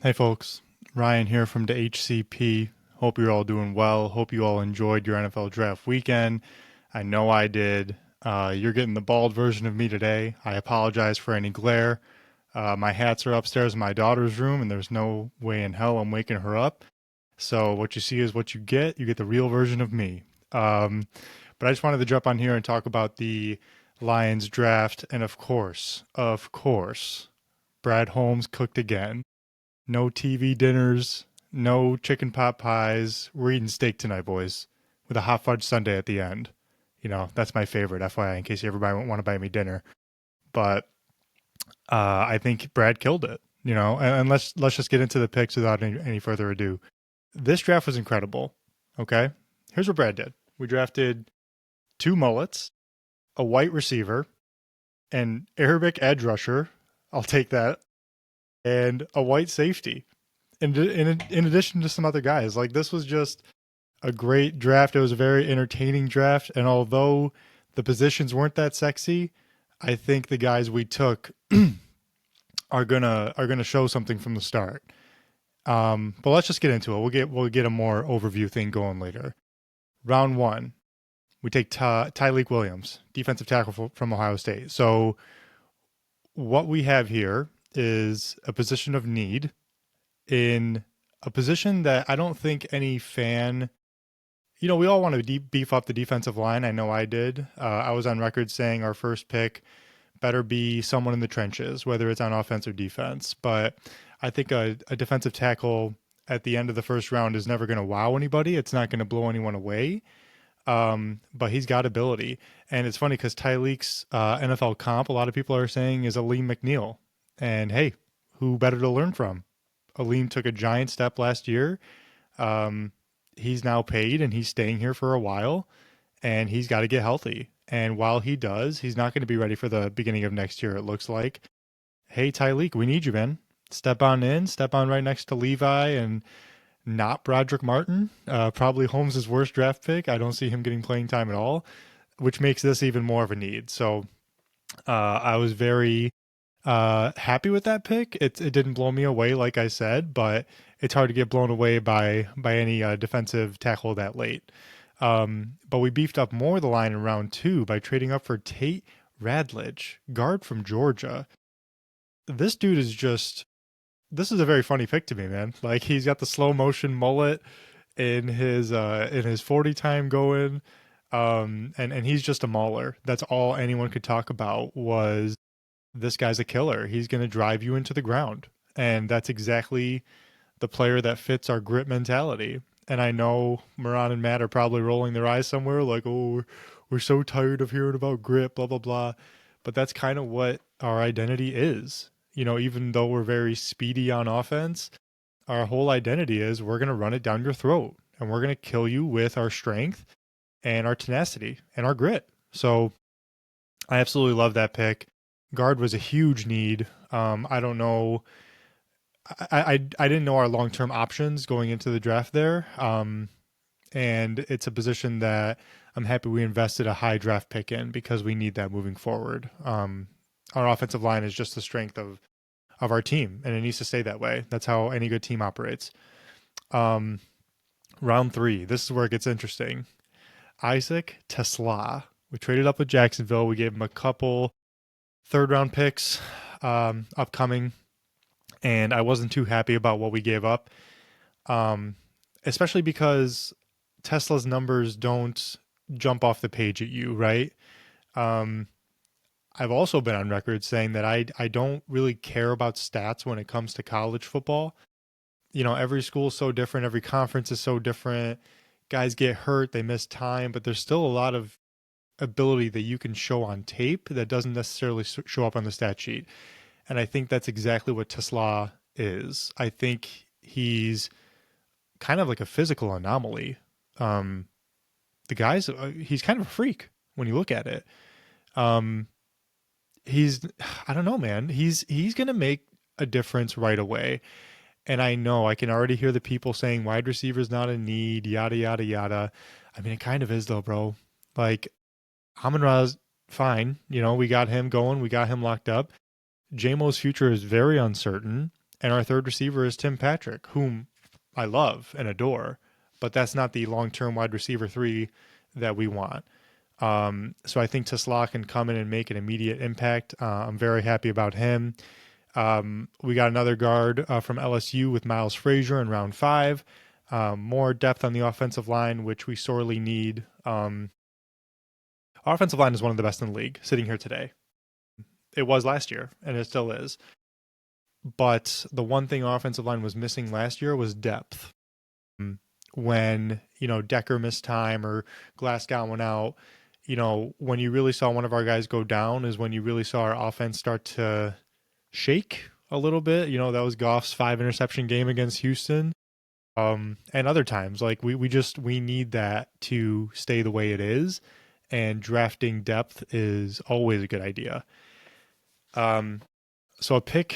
Hey folks, Ryan here from the HCP. Hope you're all doing well. Hope you all enjoyed your NFL draft weekend. I know I did. You're getting the bald version of me today. I apologize for any glare. My hats are upstairs in my daughter's room, and there's no way in hell I'm waking her up. So what you see is what you get. You get the real version of me. Um, but I just wanted to jump on here and talk about the Lions draft, and of course, Brad Holmes cooked again. No TV dinners, no chicken pot pies. We're eating steak tonight, boys, with a hot fudge sundae at the end. You know, that's my favorite, FYI, in case you ever want to buy me dinner. But I think Brad killed it, and let's just get into the picks without any further ado. This draft was incredible. Okay. Here's what Brad did. We drafted two mullets, a white receiver, an Arabic edge rusher. I'll take that. And a white safety. In addition to some other guys. Like, this was just a great draft. It was a very entertaining draft, and although the positions weren't that sexy, I think the guys we took are gonna show something from the start. But let's just get into it. We'll get a more overview thing going later. Round one, we take Tyleik Williams, defensive tackle from Ohio State. So what we have here is a position of need in a position that I don't think any fan, we all want to beef up the defensive line. I know I did. I was on record saying our first pick better be someone in the trenches, whether it's on offense or defense. But I think a defensive tackle at the end of the first round is never going to wow anybody. It's not going to blow anyone away. But he's got ability. And it's funny because Tyleek's NFL comp, a lot of people are saying, is Aleem McNeil. And hey, who better to learn from? Aleem took a giant step last year. Um, he's now paid and he's staying here for a while, and he's got to get healthy. And while he does, he's not going to be ready for the beginning of next year, it looks like. Hey, Tyleek, we need you, man. Step on in, step on right next to Levi and not Broderick Martin. Probably Holmes' worst draft pick. I don't see him getting playing time at all, which makes this even more of a need. So I was very happy with that pick. It didn't blow me away, like I said, but it's hard to get blown away by any defensive tackle that late. But we beefed up more the line in round two by trading up for Tate Radledge, guard from Georgia. This dude is just. This is a very funny pick to me, man. Like, he's got the slow motion mullet in his 40 time going, and he's just a mauler. That's all anyone could talk about was this guy's a killer. He's going to drive you into the ground. And that's exactly the player that fits our grit mentality. And I know Moran and Matt are probably rolling their eyes somewhere like, oh, we're so tired of hearing about grit, blah, blah, blah. But that's kind of what our identity is. Even though we're very speedy on offense, our whole identity is we're going to run it down your throat and we're going to kill you with our strength and our tenacity and our grit. So I absolutely love that pick. Guard was a huge need. I don't know. I didn't know our long term options going into the draft there. And it's a position that I'm happy we invested a high draft pick in because we need that moving forward. Our offensive line is just the strength of our team, and it needs to stay that way. That's how any good team operates. Um, Round three. This is where it gets interesting. Isaac Tesla. We traded up with Jacksonville. We gave him a couple third round picks upcoming, and I wasn't too happy about what we gave up, um, especially because Tesla's numbers don't jump off the page at you, right? Um, I've also been on record saying that I don't really care about stats when it comes to college football. Every school is so different, every conference is so different. Guys get hurt, they miss time, but there's still a lot of ability that you can show on tape that doesn't necessarily show up on the stat sheet. And I think that's exactly what Tesla is. I think he's kind of like a physical anomaly. Um, he's kind of a freak when you look at it. Um, he's, I don't know, man. He's gonna make a difference right away. And I know I can already hear the people saying wide receiver's not a need, yada yada yada. I mean, it kind of is though, bro. Like, Amon Ra's fine. We got him going. We got him locked up. JMO's future is very uncertain. And our third receiver is Tim Patrick, whom I love and adore, but that's not the long-term wide receiver 3 that we want. So I think Tesla can come in and make an immediate impact. I'm very happy about him. We got another guard from LSU with Miles Frazier in round 5. More depth on the offensive line, which we sorely need. Our offensive line is one of the best in the league sitting here today. It was last year, and it still is. But the one thing our offensive line was missing last year was depth. When, Decker missed time or Glasgow went out, when you really saw one of our guys go down is when you really saw our offense start to shake a little bit. That was Goff's 5 interception game against Houston. And other times, like we need that to stay the way it is, and drafting depth is always a good idea. So a pick,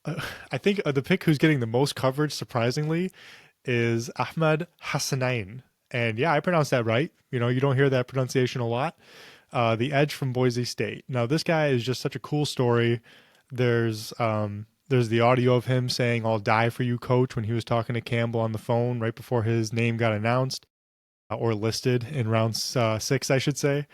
I think the pick who's getting the most coverage, surprisingly, is Ahmed Hassanain. And yeah, I pronounced that right. You don't hear that pronunciation a lot. The edge from Boise State. Now, this guy is just such a cool story. There's the audio of him saying, "I'll die for you, coach," when he was talking to Campbell on the phone right before his name got announced or listed in round 6, I should say.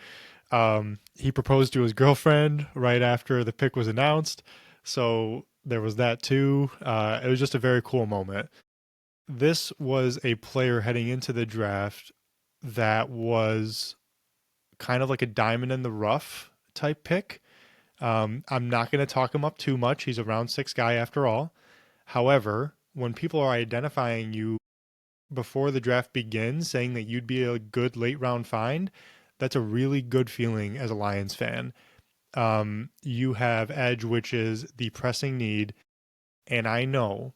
He proposed to his girlfriend right after the pick was announced. So there was that too. It was just a very cool moment. This was a player heading into the draft that was kind of like a diamond in the rough type pick. I'm not going to talk him up too much. He's a round 6 guy after all. However, when people are identifying you before the draft begins, saying that you'd be a good late round find, that's a really good feeling as a Lions fan. You have edge, which is the pressing need. And I know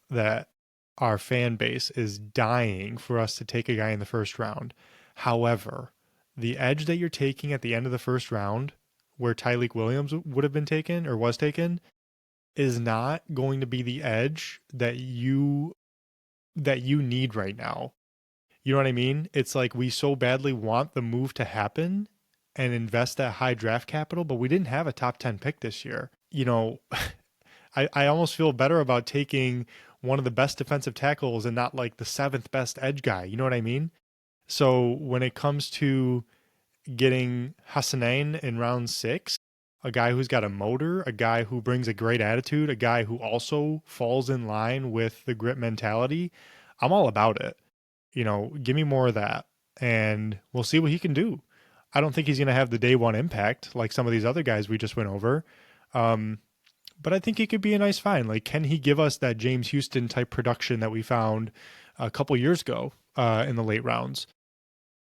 that our fan base is dying for us to take a guy in the first round. However, the edge that you're taking at the end of the first round, where Tyleik Williams would have been taken or was taken, is not going to be the edge that you need right now. You know what I mean? It's like we so badly want the move to happen and invest that high draft capital, but we didn't have a top 10 pick this year. I almost feel better about taking one of the best defensive tackles and not like the 7th best edge guy. You know what I mean? So when it comes to getting Hassanain in round 6, a guy who's got a motor, a guy who brings a great attitude, a guy who also falls in line with the grit mentality, I'm all about it. Give me more of that, and we'll see what he can do. I don't think he's going to have the day one impact like some of these other guys we just went over. But I think he could be a nice find. Like, can he give us that James Houston type production that we found a couple years ago in the late rounds?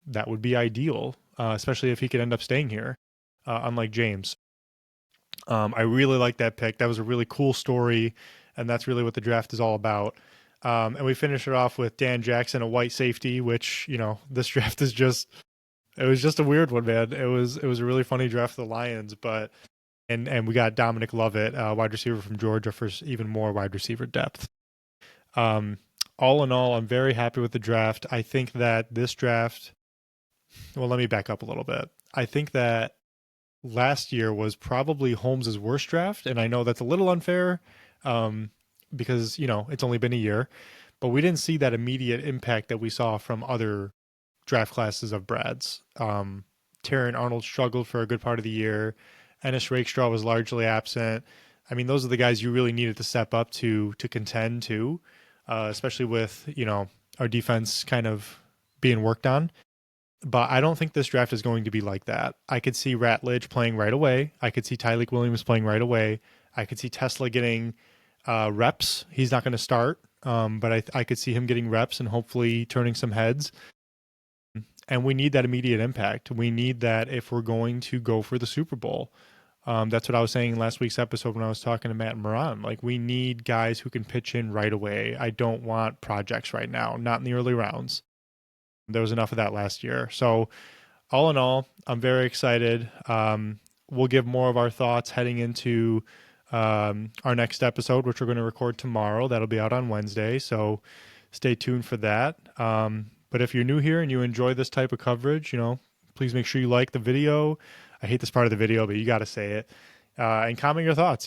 That would be ideal, especially if he could end up staying here, unlike James. I really like that pick. That was a really cool story, and that's really what the draft is all about. And we finish it off with Dan Jackson, a white safety, which, this draft is it was just a weird one, man. It was a really funny draft for the Lions, but and we got Dominic Lovett, wide receiver from Georgia, for even more wide receiver depth. All in all, I'm very happy with the draft. I think that this draft, well, let me back up a little bit. I think that last year was probably Holmes' worst draft, and I know that's a little unfair because, it's only been a year, but we didn't see that immediate impact that we saw from other draft classes of Brad's. Terran Arnold struggled for a good part of the year. Ennis Rakestraw was largely absent. I mean, those are the guys you really needed to step up to contend to, especially with, our defense kind of being worked on. But I don't think this draft is going to be like that. I could see Ratledge playing right away. I could see Tyleik Williams playing right away. I could see Tesla getting reps. He's not going to start, but I could see him getting reps and hopefully turning some heads. And we need that immediate impact. We need that if we're going to go for the Super Bowl. That's what I was saying in last week's episode when I was talking to Matt Moran. Like, we need guys who can pitch in right away. I don't want projects right now, not in the early rounds. There was enough of that last year. So all in all, I'm very excited. We'll give more of our thoughts heading into our next episode, which we're going to record tomorrow. That'll be out on Wednesday. So stay tuned for that. But if you're new here and you enjoy this type of coverage, please make sure you like the video. I hate this part of the video, but you got to say it. and comment your thoughts.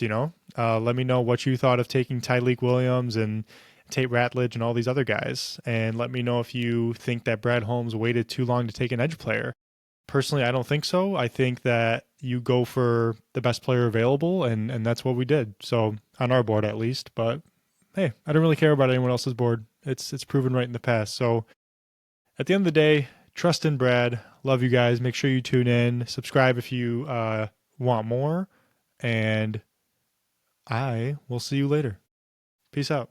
Let me know what you thought of taking Tyreek Williams and Tate Ratledge and all these other guys, and let me know if you think that Brad Holmes waited too long to take an edge player. Personally, I don't think so. I think that you go for the best player available, and that's what we did. So on our board, at least. But hey, I don't really care about anyone else's board. It's proven right in the past. So at the end of the day, trust in Brad. Love you guys. Make sure you tune in. Subscribe if you want more. And I will see you later. Peace out.